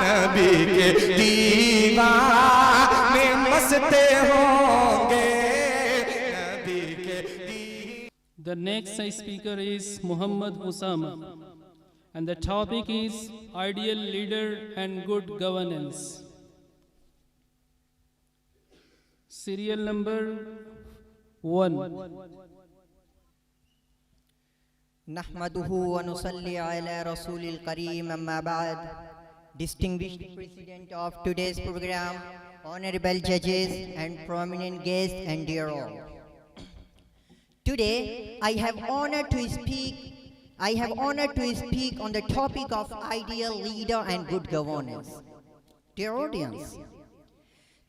नबी के दीवाने मस्ते होंगे नबी के The next speaker is Muhammad Usama, and the topic is ideal leader and good governance. Serial number 1. नहमदुहु व नुसल्ली अला रसूलिल करीम अम्मा बाद. Distinguished President of today's program, honorable judges and prominent guests and dear all. Today I have honor to speak on the topic of ideal leader and good governance. Dear audience,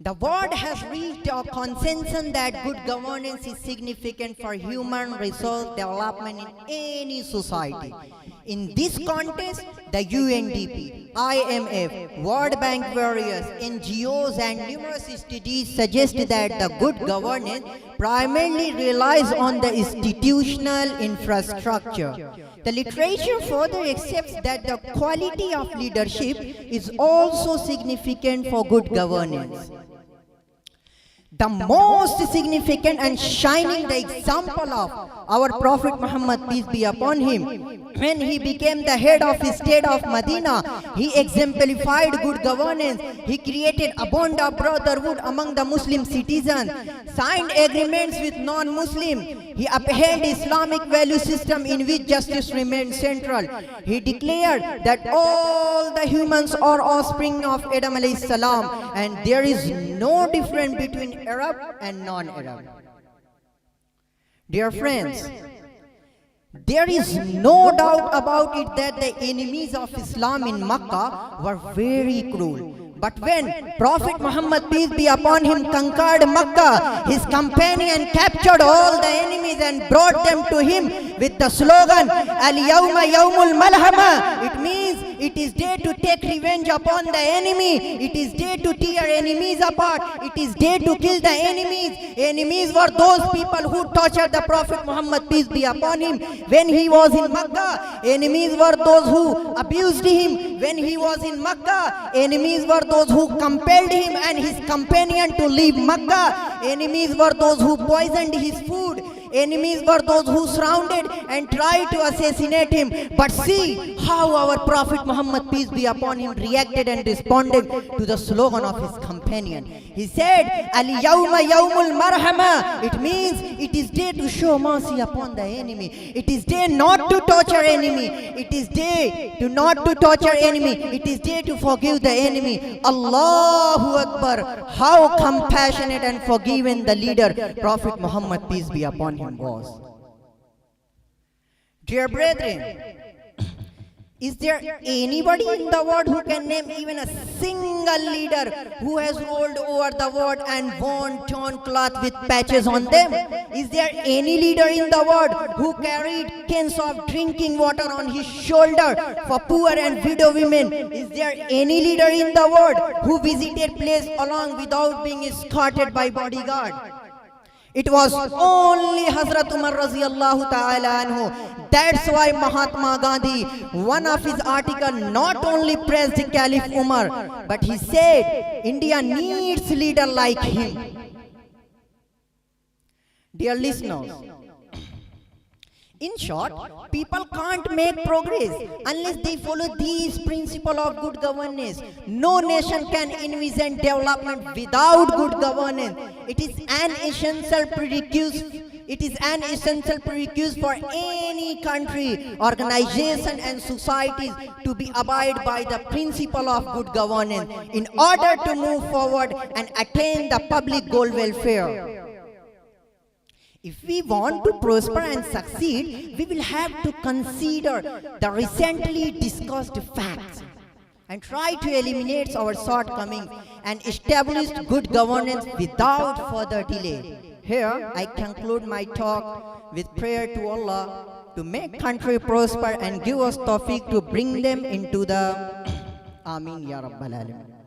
the world has reached a consensus that good governance is significant for human resource development in any society. In this context, the UNDP, IMF, World Bank, various NGOs and numerous studies suggest that the good governance primarily relies on the institutional infrastructure. The literature further accepts that the quality of leadership is also significant for good governance. The most significant and shining the example of our Prophet Muhammad, peace be upon him, when he became the head of the state of Medina, he exemplified good governance. He created a bond of brotherhood among the Muslim citizens, signed agreements with non-Muslim. He upheld Islamic value system in which justice remained central. He declared that all the humans are offspring of Adam alayhi salam, and there is no difference between Arab and non-Arab. Dear friends, there is no doubt about it that the enemies of Islam in Makkah were very cruel. But when Prophet Muhammad, peace be upon him, conquered Makkah, his companion captured all the enemies and brought them to him with the slogan, Al-Yawma Yawmul Malhama. It means it is day to take revenge upon the enemy. It is day to tear enemies apart. It is day to kill the enemies. Enemies were those people who tortured the Prophet Muhammad, peace be upon him, when he was in Makkah. Enemies were those who abused him when he was in Makkah. Enemies were those who compelled him and his companion to leave Makkah. Enemies were those who poisoned his food. Enemies were those who surrounded and tried to assassinate him. But see how our Prophet Muhammad, peace be upon him, reacted and responded to the slogan of his companion. He said, Al-Yawma Yawmul Marhama. It means it is day to show mercy upon the enemy. It is day not to torture enemy. It is day to not to torture enemy. It is day to forgive the enemy. Allahu Akbar. How compassionate and forgiving the leader, Prophet Muhammad, peace be upon him, was. Dear brethren, is there anybody in the world who can name even a single leader who has rolled over the world and worn torn cloth with patches on them? Is there any leader in the world who carried cans of drinking water on his shoulder for poor and widow women? Is there any leader in the world who visited place alone without being escorted by bodyguard? It was only Hazrat Umar Raziyallahu Ta'ala Anhu. That's why Mahatma Gandhi, one of his articles, not only praised Caliph Umar, but he said, India needs a leader like him. Dear listeners, in short, people can't make progress unless they follow these principles of good governance. No nation can envision development without good governance. It is an essential prerequisite for any country, organization and societies to be abide by the principle of good governance in order to move forward and attain the public goal welfare. If we want to prosper and succeed, we will have to consider the recently discussed facts and try to eliminate our shortcomings and establish good governance without further delay. Here, I conclude my talk with prayer to Allah to make country prosper and give us tawfiq to bring them into the Ameen Ya Rabbal Alamin.